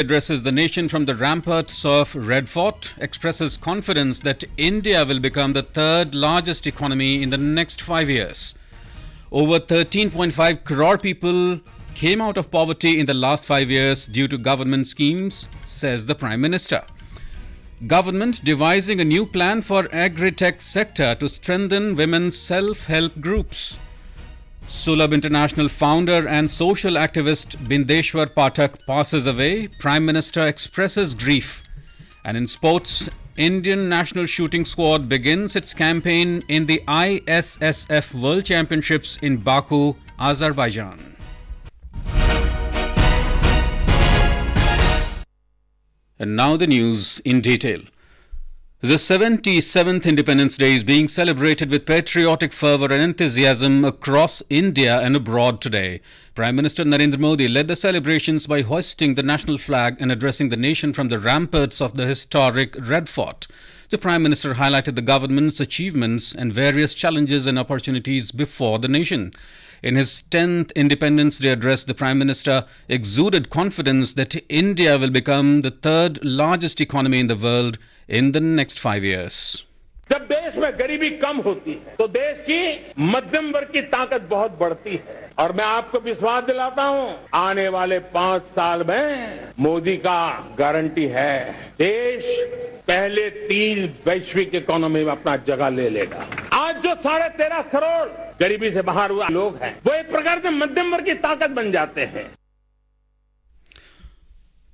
Addresses the nation from the ramparts of Red Fort, expresses confidence that India will become the third largest economy in the next 5 years. Over 13.5 crore people came out of poverty in the last 5 years due to government schemes, says the Prime Minister. Government devising a new plan for agri-tech sector to strengthen women's self-help groups. Sulabh International founder and social activist Bindeshwar Pathak passes away. Prime Minister expresses grief. And in sports, Indian national shooting squad begins its campaign in the ISSF World Championships in Baku, Azerbaijan. And now the news in detail. The 77th Independence Day is being celebrated with patriotic fervour and enthusiasm across India and abroad today. Prime Minister Narendra Modi led the celebrations by hoisting the national flag and addressing the nation from the ramparts of the historic Red Fort. The Prime Minister highlighted the government's achievements and various challenges and opportunities before the nation. In his 10th Independence Day address, the Prime Minister exuded confidence that India will become the third largest economy in the world in the next 5 years. जब देश में गरीबी कम होती है तो देश की मध्यम वर्ग की ताकत बहुत बढ़ती है और मैं आपको विश्वास दिलाता हूं आने वाले 5 साल में मोदी का गारंटी है देश पहले 3 वैश्विक इकोनॉमी में अपना जगह ले लेगा। आज जो 13.5 करोड़ गरीबी से बाहर हुआ लोग हैं वो एक प्रकार से मध्यम वर्ग की ताकत बन जाते हैं।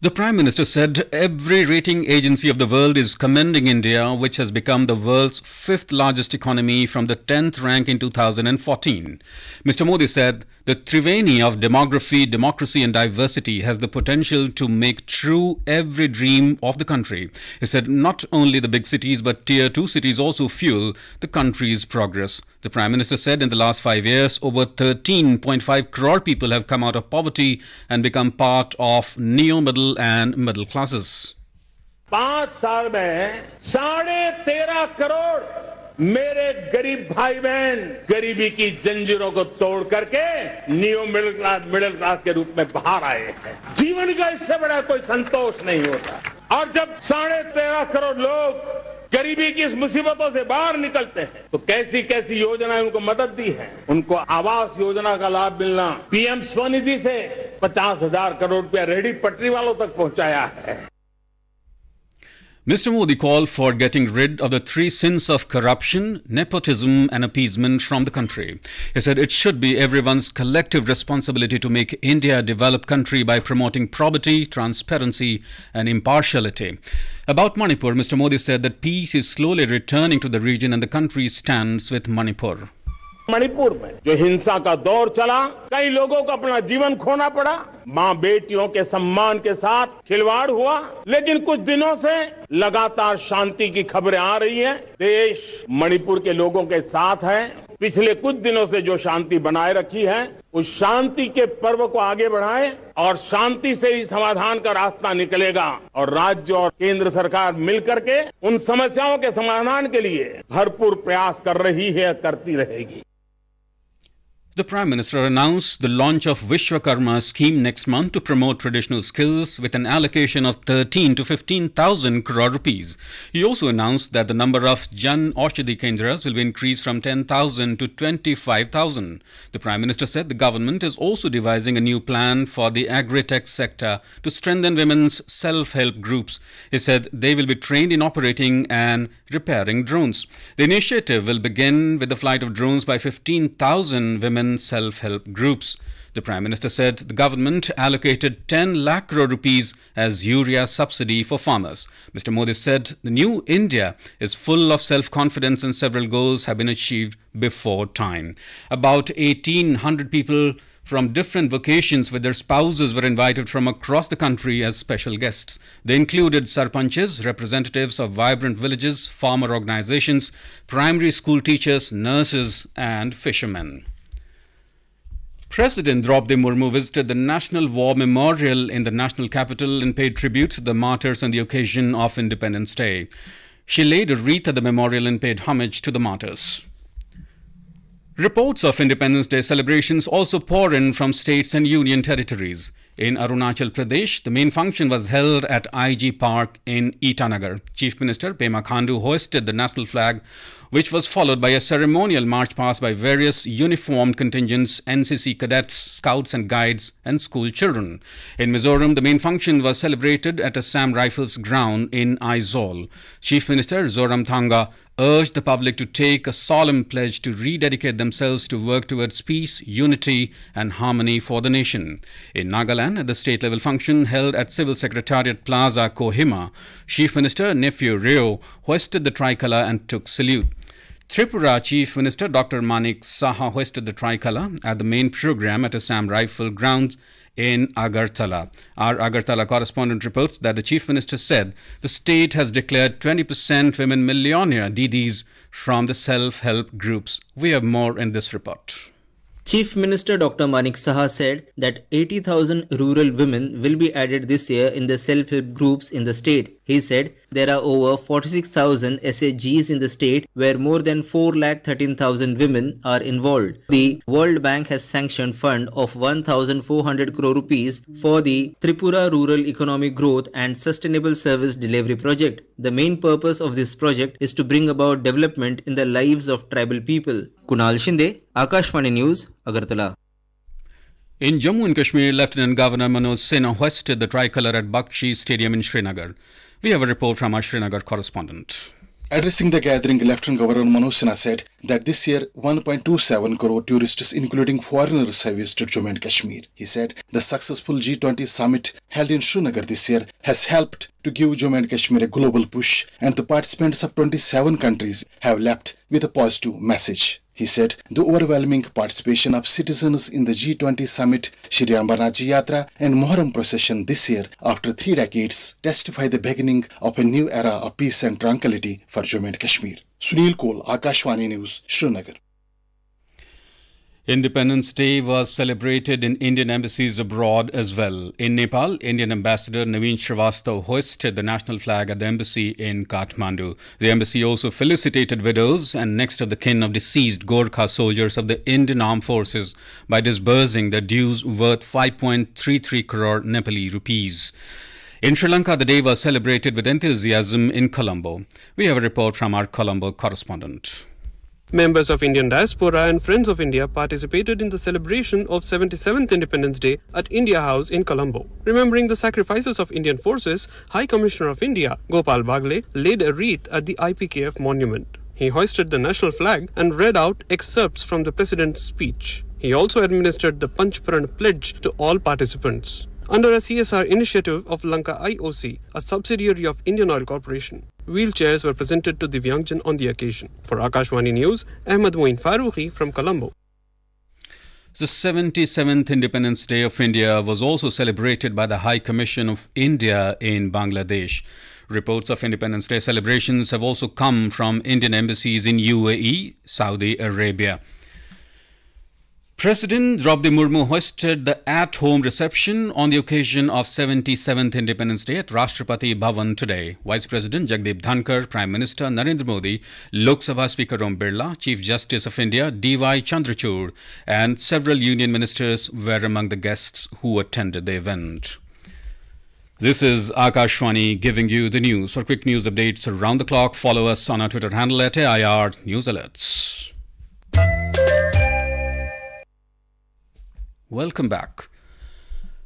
The Prime Minister said every rating agency of the world is commending India, which has become the world's 5th largest economy from the 10th rank in 2014. Mr. Modi said the Triveni of demography, democracy and diversity has the potential to make true every dream of the country. He said not only the big cities but tier 2 cities also fuel the country's progress. The Prime Minister said in the last 5 years, over 13.5 crore people have come out of poverty and become part of neo-middle and middle classes. 5 साल में 13.5 करोड़ मेरे गरीब भाई बहन गरीबी की जंजीरों को तोड़ करके नियो मिडिल क्लास के रूप में बाहर आए हैं। जीवन का इससे बड़ा कोई संतोष नहीं होता। और जब 13.5 करोड़ लोग गरीबी की इस मुसीबतों से बाहर निकलते हैं तो कैसी कैसी योजनाएं उनको मदद दी है। उनको आवास योजना का लाभ मिलना, पीएम स्वनिधि से 50,000 करोड़ रुपया रेहड़ी पटरी वालों तक पहुंचाया है। Mr. Modi called for getting rid of the 3 sins of corruption, nepotism and appeasement from the country. He said it should be everyone's collective responsibility to make India a developed country by promoting probity, transparency and impartiality. About Manipur, Mr. Modi said that peace is slowly returning to the region and the country stands with Manipur. Manipur में जो हिंसा का दौर चला, कई लोगों को अपना जीवन खोना पड़ा, मां बेटियों के सम्मान के साथ खिलवाड़ हुआ, लेकिन कुछ दिनों से लगातार शांति की खबरें आ रही हैं। देश मणिपुर के लोगों के साथ है। पिछले कुछ दिनों से जो शांति बनाए रखी है, उस शांति के पर्व को आगे बढ़ाएं और शांति से ही समाधान का रास्ता निकलेगा और राज्य और केंद्र सरकार मिलकर के उन समस्याओं के समाधान के लिए भरपूर प्रयास कर रही है, करती रहेगी। The Prime Minister announced the launch of Vishwakarma scheme next month to promote traditional skills with an allocation of 13 to 15,000 crore rupees. He also announced that the number of Jan Aushadhi Kendras will be increased from 10,000 to 25,000. The Prime Minister said the government is also devising a new plan for the agri-tech sector to strengthen women's self-help groups. He said they will be trained in operating and repairing drones. The initiative will begin with the flight of drones by 15,000 women self-help groups. The Prime Minister said the government allocated 10 lakh crore rupees as urea subsidy for farmers. Mr. Modi said the new India is full of self-confidence and several goals have been achieved before time. About 1,800 people from different vocations with their spouses were invited from across the country as special guests. They included sarpanches, representatives of vibrant villages, farmer organizations, primary school teachers, nurses and fishermen. President Draupadi Murmu visited the National War Memorial in the national capital and paid tribute to the martyrs on the occasion of Independence Day. She laid a wreath at the memorial and paid homage to the martyrs. Reports of Independence Day celebrations also pour in from states and union territories. In Arunachal Pradesh, the main function was held at IG Park in Itanagar. Chief Minister Pema Khandu hoisted the national flag, which was followed by a ceremonial march past by various uniformed contingents, NCC cadets, scouts and guides, and school children. In Mizoram, the main function was celebrated at Assam Rifles ground in Aizawl. Chief Minister Zoramthanga urged the public to take a solemn pledge to rededicate themselves to work towards peace, unity and harmony for the nation. In Nagaland, at the state-level function held at Civil Secretariat Plaza, Kohima, Chief Minister Nephew Reo hoisted the tricolour and took salute. Tripura Chief Minister Dr. Manik Saha hoisted the tricolour at the main program at Assam Rifle grounds in Agartala. Our Agartala correspondent reports that the Chief Minister said the state has declared 20% women millionaire Didis from the self-help groups. We have more in this report. Chief Minister Dr. Manik Saha said that 80,000 rural women will be added this year in the self-help groups in the state. He said there are over 46,000 SHGs in the state where more than 4,13,000 women are involved. The World Bank has sanctioned fund of 1,400 crore rupees for the Tripura Rural Economic Growth and Sustainable Service Delivery Project. The main purpose of this project is to bring about development in the lives of tribal people. Kunal Shinde, Akashvani News, Agartala. In Jammu and Kashmir, Lieutenant Governor Manoj Sinha hoisted the tricolour at Bakshi Stadium in Srinagar. We have a report from our Srinagar correspondent. Addressing the gathering, Lieutenant Governor Manoj Sinha said that this year 1.27 crore tourists including foreigners have visited Jammu and Kashmir. He said the successful G20 summit held in Srinagar this year has helped to give Jammu and Kashmir a global push, and the participants of 27 countries have left with a positive message. He said the overwhelming participation of citizens in the G20 summit, Shri Ambarnath Ji Yatra and Muharram procession this year after 3 decades testify the beginning of a new era of peace and tranquility for Jammu and Kashmir. Sunil Kohl, Akashvani News, Srinagar. Independence Day was celebrated in Indian embassies abroad as well. In Nepal, Indian Ambassador Naveen Srivastav hoisted the national flag at the embassy in Kathmandu. The embassy also felicitated widows and next of the kin of deceased Gorkha soldiers of the Indian Armed Forces by disbursing their dues worth 5.33 crore Nepali rupees. In Sri Lanka, the day was celebrated with enthusiasm in Colombo. We have a report from our Colombo correspondent. Members of Indian diaspora and Friends of India participated in the celebration of 77th Independence Day at India House in Colombo. Remembering the sacrifices of Indian forces, High Commissioner of India, Gopal Bagle, laid a wreath at the IPKF monument. He hoisted the national flag and read out excerpts from the President's speech. He also administered the Panchparan pledge to all participants. Under a CSR initiative of Lanka IOC, a subsidiary of Indian Oil Corporation, wheelchairs were presented to Divyangjan on the occasion. For Akashvani News, Ahmed Moin Farooqi from Colombo. The 77th Independence Day of India was also celebrated by the High Commission of India in Bangladesh. Reports of Independence Day celebrations have also come from Indian embassies in UAE, Saudi Arabia. President Draupadi Murmu hosted the at-home reception on the occasion of 77th Independence Day at Rashtrapati Bhavan today. Vice President Jagdeep Dhankar, Prime Minister Narendra Modi, Lok Sabha Speaker Om Birla, Chief Justice of India D.Y. Chandrachud and several union ministers were among the guests who attended the event. This is Akashvani giving you the news. For quick news updates around the clock, follow us on our Twitter handle at AIR News Alerts. Welcome back.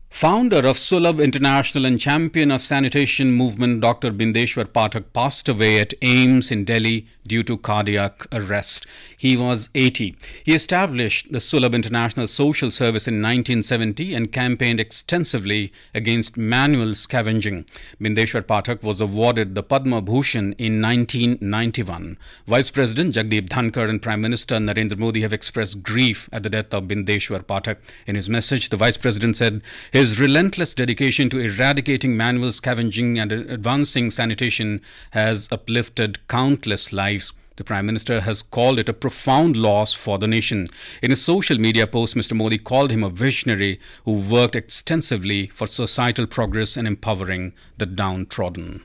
Founder of Sulabh International and champion of sanitation movement Dr. Bindeshwar Pathak passed away at AIIMS in Delhi due to cardiac arrest. He was 80. He established the Sulabh International Social Service in 1970 and campaigned extensively against manual scavenging. Bindeshwar Pathak was awarded the Padma Bhushan in 1991. Vice President Jagdeep Dhankar and Prime Minister Narendra Modi have expressed grief at the death of Bindeshwar Pathak. In his message, the Vice President said his relentless dedication to eradicating manual scavenging and advancing sanitation has uplifted countless lives. The Prime Minister has called it a profound loss for the nation. In a social media post, Mr. Modi called him a visionary who worked extensively for societal progress and empowering the downtrodden.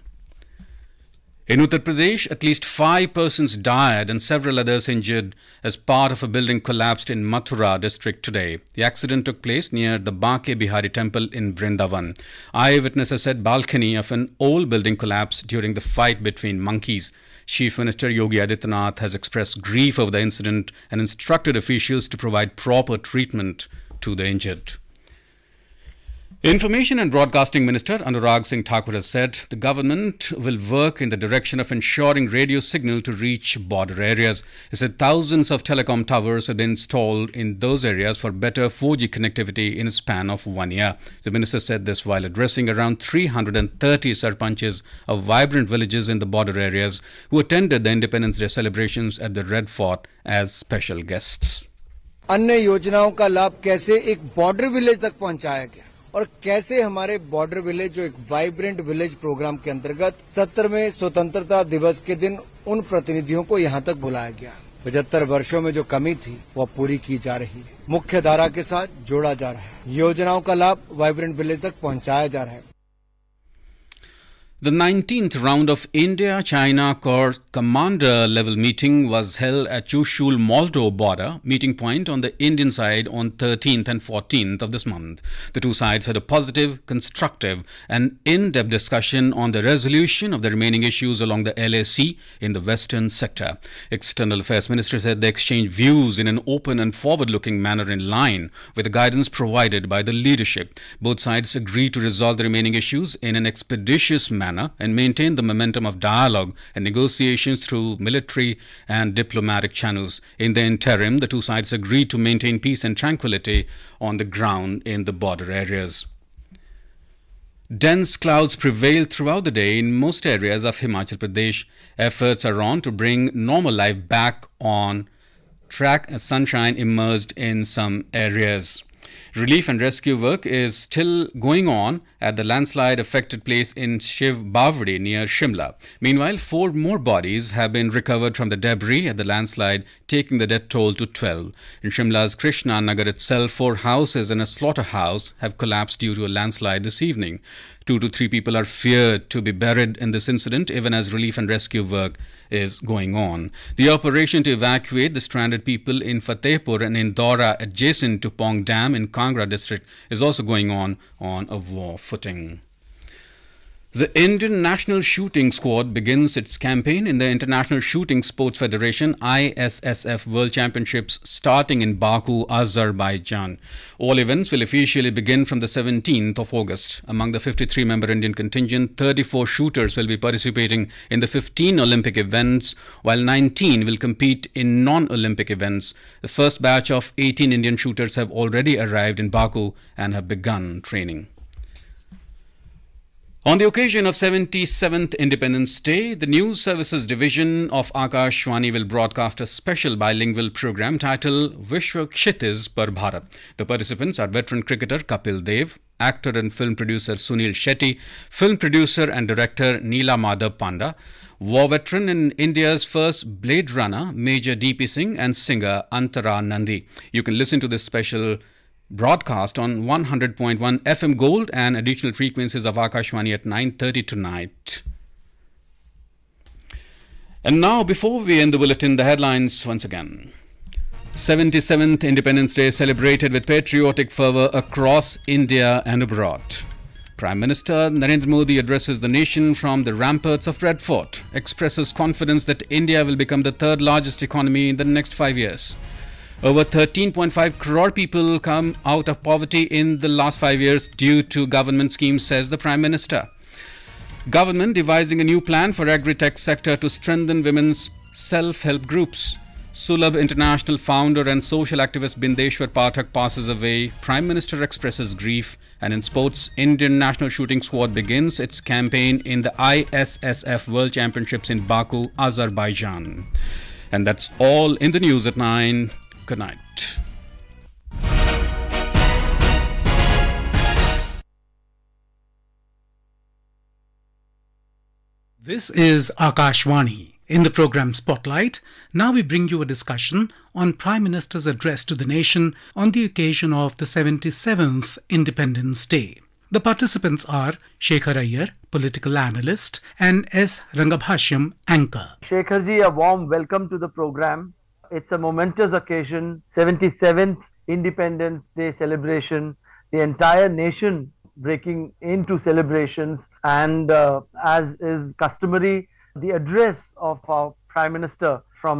In Uttar Pradesh, at least 5 persons died and several others injured as part of a building collapsed in Mathura district today. The accident took place near the Bake Bihari temple in Vrindavan. Eyewitnesses said balcony of an old building collapsed during the fight between monkeys. Chief Minister Yogi Adityanath has expressed grief over the incident and instructed officials to provide proper treatment to the injured. Information and Broadcasting Minister Anurag Singh Thakur has said the government will work in the direction of ensuring radio signal to reach border areas. He said thousands of telecom towers have been installed in those areas for better 4G connectivity in a span of 1 year. The minister said this while addressing around 330 sarpanches of vibrant villages in the border areas who attended the Independence Day celebrations at the Red Fort as special guests. अन्य योजनाओं का लाभ कैसे एक border village तक पहुंचाया गया और कैसे हमारे बॉर्डर विलेज जो एक वाइब्रेंट विलेज प्रोग्राम के अंतर्गत 77वें स्वतंत्रता दिवस के दिन उन प्रतिनिधियों को यहां तक बुलाया गया। 75 वर्षों में जो कमी थी वह पूरी की जा रही है, मुख्य धारा के साथ जोड़ा जा रहा है, योजनाओं का लाभ वाइब्रेंट विलेज तक पहुंचाया जा रहा है। The 19th round of India-China Corps commander level meeting was held at Chushul-Moldo border, meeting point on the Indian side on 13th and 14th of this month. The two sides had a positive, constructive and in-depth discussion on the resolution of the remaining issues along the LAC in the western sector. External Affairs Minister said they exchanged views in an open and forward-looking manner in line with the guidance provided by the leadership. Both sides agreed to resolve the remaining issues in an expeditious manner and maintain the momentum of dialogue and negotiations through military and diplomatic channels. In the interim, the two sides agreed to maintain peace and tranquility on the ground in the border areas. Dense clouds prevailed throughout the day in most areas of Himachal Pradesh. Efforts are on to bring normal life back on track as sunshine emerged in some areas. Relief and rescue work is still going on at the landslide-affected place in Shiv Bavdi near Shimla. Meanwhile, 4 more bodies have been recovered from the debris at the landslide, taking the death toll to 12. In Shimla's Krishna Nagar itself, 4 houses and a slaughterhouse have collapsed due to a landslide this evening. 2 to 3 people are feared to be buried in this incident, even as relief and rescue work is going on. The operation to evacuate the stranded people in Fatehpur and Indora adjacent to Pong Dam in Kangra district is also going on a war footing. The Indian national shooting squad begins its campaign in the International Shooting Sports Federation ISSF World Championships starting in Baku, Azerbaijan. All events will officially begin from the 17th of August. Among the 53-member Indian contingent, 34 shooters will be participating in the 15 Olympic events, while 19 will compete in non-Olympic events. The first batch of 18 Indian shooters have already arrived in Baku and have begun training. On the occasion of 77th Independence Day, the News Services Division of Akashvani will broadcast a special bilingual program titled Vishwa Kshitiz Par Bharat. The participants are veteran cricketer Kapil Dev, actor and film producer Sunil Shetty, film producer and director Neela Madhav Panda, war veteran in India's first Blade Runner Major D.P. Singh, and singer Antara Nandi. You can listen to this special broadcast on 100.1 FM Gold and additional frequencies of Akashvani at 9:30 tonight. And now, before we end the bulletin, the headlines once again. 77th Independence Day celebrated with patriotic fervour across India and abroad. Prime Minister Narendra Modi addresses the nation from the ramparts of Red Fort, expresses confidence that India will become the 3rd largest economy in the next 5 years. Over 13.5 crore people come out of poverty in the last 5 years due to government schemes, says the Prime Minister. Government devising a new plan for agri-tech sector to strengthen women's self-help groups. Sulabh International founder and social activist Bindeshwar Pathak passes away. Prime Minister expresses grief. And in sports, Indian national shooting squad begins its campaign in the ISSF World Championships in Baku, Azerbaijan. And that's all in the news at 9. Good night. This is Akashvani. In the program Spotlight, now we bring you a discussion on Prime Minister's address to the nation on the occasion of the 77th Independence Day. The participants are Shekhar Iyer, political analyst, and S. Rangabhashyam, anchor. Shekharji, a warm welcome to the program. It's a momentous occasion, 77th Independence Day celebration, the entire nation breaking into celebrations, and as is customary, the address of our Prime Minister from